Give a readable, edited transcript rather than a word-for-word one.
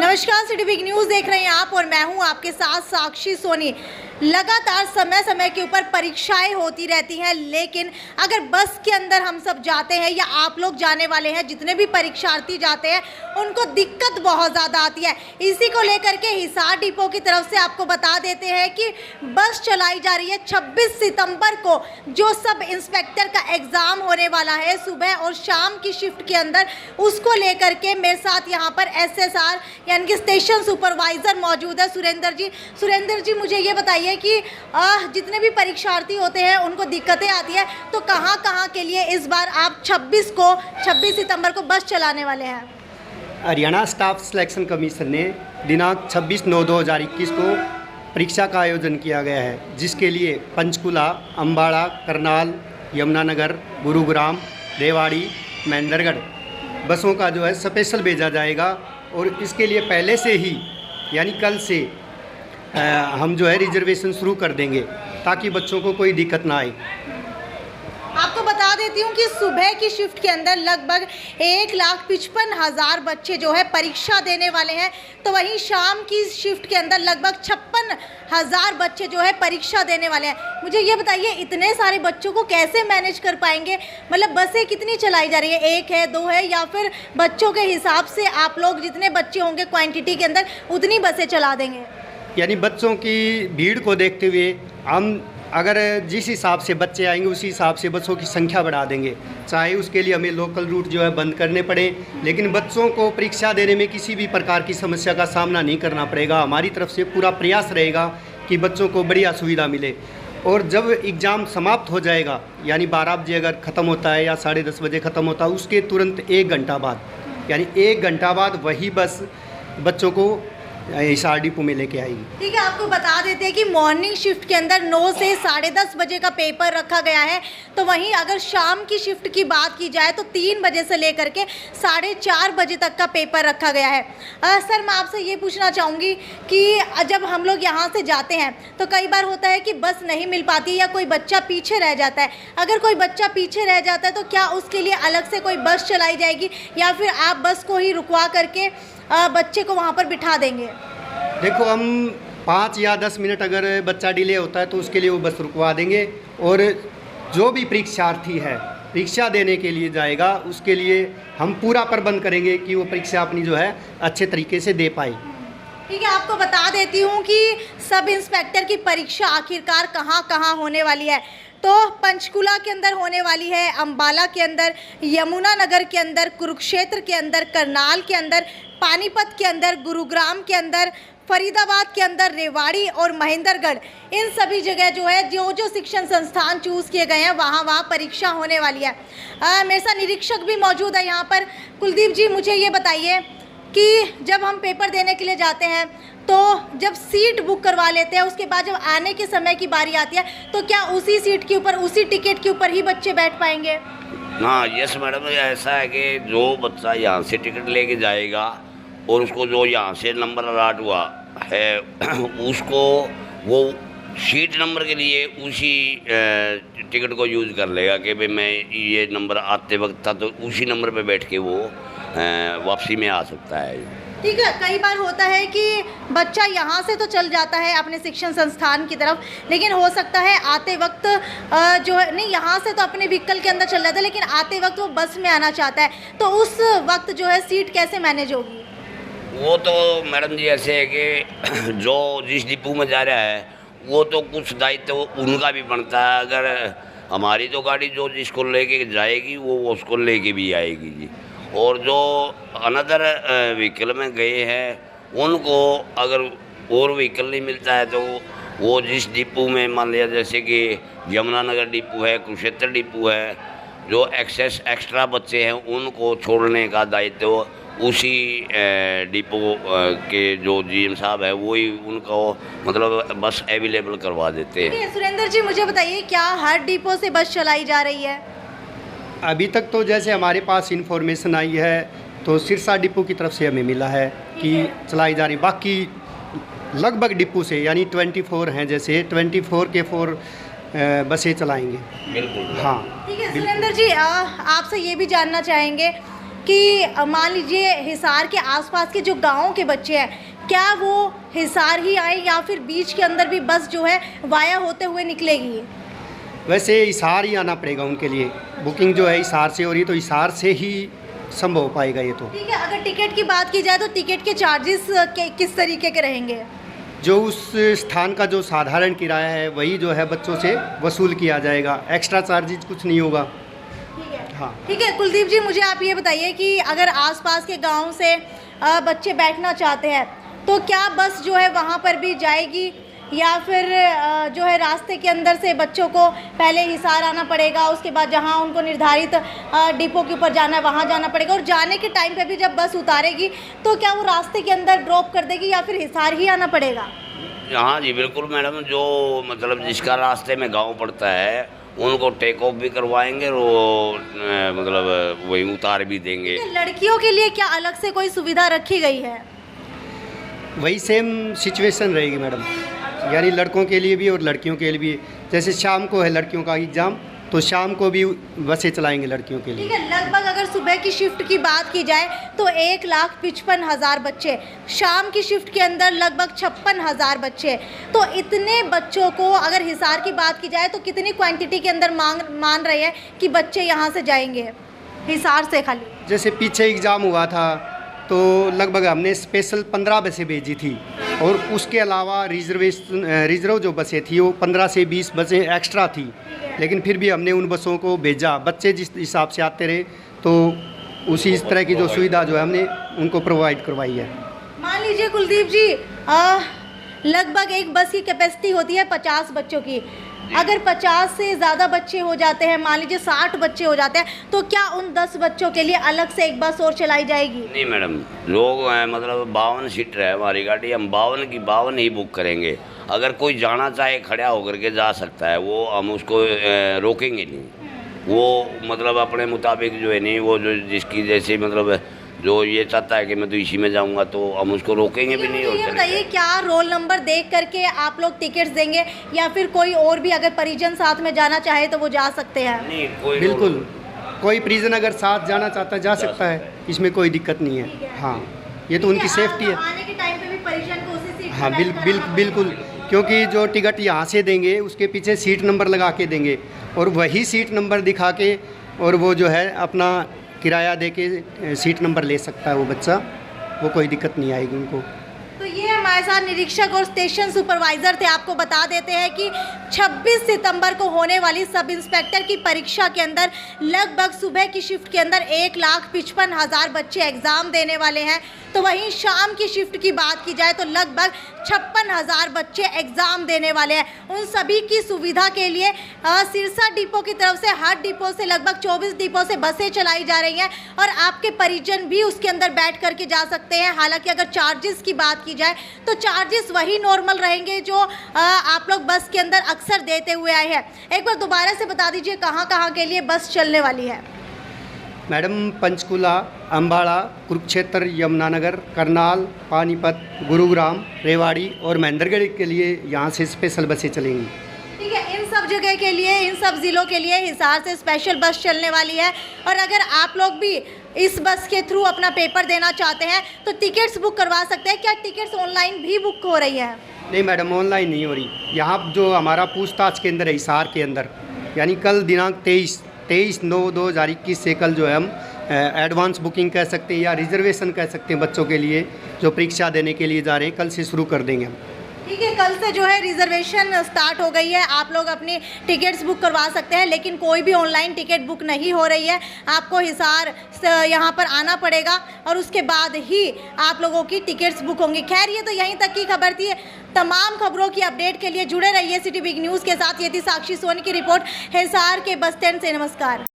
नमस्कार, city big news देख रहे हैं आप और मैं हूं आपके साथ साक्षी सोनी। लगातार समय समय के ऊपर परीक्षाएं होती रहती हैं, लेकिन अगर बस के अंदर हम सब जाते हैं या आप लोग जाने वाले हैं, जितने भी परीक्षार्थी जाते हैं उनको दिक्कत बहुत ज़्यादा आती है। इसी को लेकर के हिसार डिपो की तरफ से आपको बता देते हैं कि बस चलाई जा रही है 26 सितंबर को, जो सब इंस्पेक्टर का एग्ज़ाम होने वाला है सुबह और शाम की शिफ्ट के अंदर, उसको लेकर के मेरे साथ यहाँ पर SSR यानी कि स्टेशन सुपरवाइज़र मौजूद है सुरेंद्र जी। सुरेंद्र जी, मुझे ये बताइए कि जितने भी परीक्षार्थी होते हैं उनको दिक्कतें आती है, तो कहाँ कहाँ के लिए इस बार आप 26 सितंबर को बस चलाने वाले हैं? हरियाणा स्टाफ सिलेक्शन कमीशन ने दिनांक 26/9/2021 को परीक्षा का आयोजन किया गया है, जिसके लिए पंचकुला, अम्बाड़ा, करनाल, यमुनानगर, गुरुग्राम, रेवाड़ी, महेंद्रगढ़ बसों का जो है स्पेशल भेजा जाएगा। और इसके लिए पहले से ही यानी कल से हम जो है रिजर्वेशन शुरू कर देंगे, ताकि बच्चों को कोई दिक्कत ना आए। आपको बता देती हूँ कि सुबह की शिफ्ट के अंदर लगभग 1,55,000 बच्चे जो है परीक्षा देने वाले हैं, तो वहीं शाम की शिफ्ट के अंदर लगभग 56,000 बच्चे जो है परीक्षा देने वाले हैं। मुझे ये बताइए, इतने सारे बच्चों को कैसे मैनेज कर पाएंगे? मतलब बसें कितनी चलाई जा रही है, 1 है, 2 है, या फिर बच्चों के हिसाब से आप लोग जितने बच्चे होंगे क्वान्टिटी के अंदर उतनी बसें चला देंगे? यानी बच्चों की भीड़ को देखते हुए हम अगर जिस हिसाब से बच्चे आएंगे उसी हिसाब से बसों की संख्या बढ़ा देंगे, चाहे उसके लिए हमें लोकल रूट जो है बंद करने पड़े, लेकिन बच्चों को परीक्षा देने में किसी भी प्रकार की समस्या का सामना नहीं करना पड़ेगा। हमारी तरफ से पूरा प्रयास रहेगा कि बच्चों को बढ़िया सुविधा मिले। और जब एग्ज़ाम समाप्त हो जाएगा, यानी 12 बजे अगर ख़त्म होता है या 10:30 बजे ख़त्म होता है, उसके तुरंत 1 घंटा बाद, यानी 1 घंटा बाद वही बस बच्चों को हिसार डिपो में लेके आएगी। ठीक है, आपको बता देते हैं कि मॉर्निंग शिफ्ट के अंदर 9 से 10:30 बजे का पेपर रखा गया है, तो वहीं अगर शाम की शिफ्ट की बात की जाए तो 3 बजे से लेकर के 4:30 बजे तक का पेपर रखा गया है। सर, मैं आपसे ये पूछना चाहूँगी कि जब हम लोग यहाँ से जाते हैं तो कई बार होता है कि बस नहीं मिल पाती या कोई बच्चा पीछे रह जाता है। अगर कोई बच्चा पीछे रह जाता है तो क्या उसके लिए अलग से कोई बस चलाई जाएगी, या फिर आप बस को ही रुकवा करके बच्चे को वहाँ पर बिठा देंगे? देखो, हम 5 या 10 मिनट अगर बच्चा डिले होता है तो उसके लिए वो बस रुकवा देंगे, और जो भी परीक्षार्थी है परीक्षा देने के लिए जाएगा उसके लिए हम पूरा प्रबंध करेंगे कि वो परीक्षा अपनी जो है अच्छे तरीके से दे पाए। ठीक है, आपको बता देती हूँ कि सब इंस्पेक्टर की परीक्षा आखिरकार कहाँ कहाँ होने वाली है। तो पंचकुला के अंदर होने वाली है, अम्बाला के अंदर, यमुनानगर के अंदर, कुरुक्षेत्र के अंदर, करनाल के अंदर, पानीपत के अंदर, गुरुग्राम के अंदर, फरीदाबाद के अंदर, रेवाड़ी और महेंद्रगढ़, इन सभी जगह जो है जो शिक्षण संस्थान चूज़ किए गए हैं वहाँ परीक्षा होने वाली है। मेरे साथ निरीक्षक भी मौजूद है यहाँ पर। कुलदीप जी, मुझे ये बताइए कि जब हम पेपर देने के लिए जाते हैं तो जब सीट बुक करवा लेते हैं, उसके बाद जब आने के समय की बारी आती है तो क्या उसी सीट के ऊपर, उसी टिकट के ऊपर ही बच्चे बैठ पाएंगे? हाँ, यस मैडम, ऐसा है कि जो बच्चा यहाँ से टिकट लेके जाएगा और उसको जो यहाँ से नंबर अलॉट हुआ है उसको वो सीट नंबर के लिए उसी टिकट को यूज़ कर लेगा कि भाई मैं ये नंबर आते वक्त था, तो उसी नंबर पे बैठ के वो वापसी में आ सकता है। ठीक है, कई बार होता है कि बच्चा यहाँ से तो चल जाता है अपने शिक्षण संस्थान की तरफ, लेकिन हो सकता है आते वक्त जो है नहीं, यहाँ से तो अपने व्हीकल के अंदर चल जाता है, लेकिन आते वक्त वो बस में आना चाहता है, तो उस वक्त जो है सीट कैसे मैनेज होगी? वो तो मैडम जी ऐसे है कि जो जिस डिपो में जा रहा है वो तो कुछ दायित्व उनका भी बनता है। अगर हमारी तो गाड़ी जो जिसको लेके जाएगी वो उसको लेके भी आएगी जी, और जो अनदर व्हीकल में गए हैं उनको अगर और व्हीकल नहीं मिलता है तो वो जिस डिपो में, मान लिया जैसे कि यमुनानगर डिपो है, कुरुक्षेत्र डिपो है, जो एक्स्ट्रा बच्चे हैं उनको छोड़ने का दायित्व उसी डिपो के जो GM साहब है वही उनको मतलब बस अवेलेबल करवा देते हैं। सुरेंद्र जी, मुझे बताइए, क्या हर डिपो से बस चलाई जा रही है? अभी तक तो जैसे हमारे पास इन्फॉर्मेशन आई है तो सिरसा डिपो की तरफ से हमें मिला है कि चलाई जा रही, बाकी लगभग डिपो से यानी 24 हैं, जैसे 24 के 4 बसें चलाएंगे। बिल्कुल, हाँ। ठीक है सुरेंद्र जी, आपसे ये भी जानना चाहेंगे कि मान लीजिए हिसार के आसपास के जो गाँव के बच्चे हैं, क्या वो हिसार ही आए या फिर बीच के अंदर भी बस जो है वाया होते हुए निकलेगी? वैसे हिसार ही आना पड़ेगा उनके लिए। बुकिंग जो है हिसार से हो रही, तो हिसार से ही संभव हो पाएगा ये तो। ठीक है, अगर टिकट की बात की जाए तो टिकट के चार्जेस किस तरीके के रहेंगे? जो उस स्थान का जो साधारण किराया है वही जो है बच्चों से वसूल किया जाएगा, एक्स्ट्रा चार्जेस कुछ नहीं होगा। ठीक है, हाँ ठीक है। कुलदीप जी, मुझे आप ये बताइए कि अगर आसपास के गांव से बच्चे बैठना चाहते हैं तो क्या बस जो है वहाँ पर भी जाएगी या फिर जो है रास्ते के अंदर से बच्चों को पहले हिसार आना पड़ेगा, उसके बाद जहाँ उनको निर्धारित डिपो के ऊपर जाना है वहाँ जाना पड़ेगा, और जाने के टाइम पे भी जब बस उतारेगी तो क्या वो रास्ते के अंदर ड्रॉप कर देगी या फिर हिसार ही आना पड़ेगा? हाँ जी बिल्कुल मैडम, जो मतलब जिसका रास्ते में गांव पड़ता है उनको टेक ऑफ भी करवाएंगे और वो मतलब वही उतार भी देंगे। लड़कियों के लिए क्या अलग से कोई सुविधा रखी गई है? वही सेम सिचुएशन रहेगी मैडम, यानी लड़कों के लिए भी और लड़कियों के लिए भी। जैसे शाम को है लड़कियों का एग्ज़ाम, तो शाम को भी बसें चलाएंगे लड़कियों के लिए। ठीक है, लगभग अगर सुबह की शिफ्ट की बात की जाए तो 1,55,000 बच्चे, शाम की शिफ्ट के अंदर लगभग 56,000 बच्चे। तो इतने बच्चों को अगर हिसार की बात की जाए तो कितनी क्वांटिटी के अंदर मान रहे हैं कि बच्चे यहाँ से जाएंगे हिसार से? खाली जैसे पीछे एग्ज़ाम हुआ था तो लगभग हमने स्पेशल 15 बसें भेजी थी, और उसके अलावा रिजर्व जो बसें थी वो 15 से 20 बसें एक्स्ट्रा थी, लेकिन फिर भी हमने उन बसों को भेजा। बच्चे जिस हिसाब से आते रहे तो उसी इस तरह की जो सुविधा जो है हमने उनको प्रोवाइड करवाई है। मान लीजिए कुलदीप जी, लगभग एक बस की कैपेसिटी होती है 50 बच्चों की। अगर 50 से ज़्यादा बच्चे हो जाते हैं, मान लीजिए 60 बच्चे हो जाते हैं, तो क्या उन 10 बच्चों के लिए अलग से एक बस और चलाई जाएगी? नहीं मैडम, लोग मतलब 52 सीटर है हमारी गाड़ी, हम 52 की 52 ही बुक करेंगे। अगर कोई जाना चाहे खड़ा होकर के जा सकता है, वो हम उसको रोकेंगे नहीं। वो मतलब अपने मुताबिक जो है नहीं, वो जो जिसकी जैसे मतलब जो ये चाहता है कि मैं तो इसी में जाऊंगा तो हम उसको रोकेंगे भी नहीं। ये बताइए, क्या रोल नंबर देख करके आप लोग टिकट्स देंगे या फिर कोई और भी अगर परिजन साथ में जाना चाहे तो वो जा सकते हैं? नहीं, कोई बिल्कुल, कोई परिजन अगर साथ जाना चाहता है जा सकता है, इसमें कोई दिक्कत नहीं है। हाँ, ये तो उनकी सेफ्टी है। आने के टाइम पे भी परिजन को उसी सीट हाँ बिल्कुल, क्योंकि जो टिकट यहाँ से देंगे उसके पीछे सीट नंबर लगा के देंगे, और वही सीट नंबर दिखा के और वो जो है अपना किराया दे के सीट नंबर ले सकता है वो बच्चा, वो कोई दिक्कत नहीं आएगी उनको। तो ये हमारे साथ निरीक्षक और स्टेशन सुपरवाइजर थे। आपको बता देते हैं कि 26 सितंबर को होने वाली सब इंस्पेक्टर की परीक्षा के अंदर लगभग सुबह की शिफ्ट के अंदर 1,55,000 बच्चे एग्ज़ाम देने वाले हैं। तो वहीं शाम की शिफ्ट की बात की जाए तो लगभग 56,000 बच्चे एग्ज़ाम देने वाले हैं। उन सभी की सुविधा के लिए सिरसा डिपो की तरफ से हर डिपो से लगभग 24 डिपो से बसें चलाई जा रही हैं, और आपके परिजन भी उसके अंदर बैठ करके जा सकते हैं। हालांकि अगर चार्जेस की बात की जाए तो चार्जेस वही नॉर्मल रहेंगे जो आप लोग बस के अंदर अक्सर देते हुए आए हैं। एक बार दोबारा से बता दीजिए कहाँ कहाँ के लिए बस चलने वाली है? मैडम, पंचकुला, अम्बाड़ा, कुरुक्षेत्र, यमुनानगर, करनाल, पानीपत, गुरुग्राम, रेवाड़ी और महेंद्रगढ़ के लिए यहाँ से स्पेशल बसें चलेंगी। ठीक है, इन सब जगह के लिए, इन सब ज़िलों के लिए हिसार से स्पेशल बस चलने वाली है। और अगर आप लोग भी इस बस के थ्रू अपना पेपर देना चाहते हैं तो टिकट्स बुक करवा सकते हैं। क्या टिकट्स ऑनलाइन भी बुक हो रही है? नहीं मैडम, ऑनलाइन नहीं हो रही। यहाँ जो हमारा पूछताछ केंद्र है हिसार के अंदर, यानी कल दिनांक 23/9/2021 से कल जो है हम एडवांस बुकिंग कह सकते हैं या रिजर्वेशन कह सकते हैं, बच्चों के लिए जो परीक्षा देने के लिए जा रहे हैं, कल से शुरू कर देंगे हम। ठीक है, कल से जो है रिजर्वेशन स्टार्ट हो गई है, आप लोग अपनी टिकट्स बुक करवा सकते हैं। लेकिन कोई भी ऑनलाइन टिकट बुक नहीं हो रही है, आपको हिसार यहाँ पर आना पड़ेगा और उसके बाद ही आप लोगों की टिकट्स बुक होंगी। खैर, ये तो यहीं तक की खबर थी। तमाम खबरों की अपडेट के लिए जुड़े रहिए सिटी बिग न्यूज़ के साथ। ये थी साक्षी सोनी की रिपोर्ट हिसार के बस स्टैंड से। नमस्कार।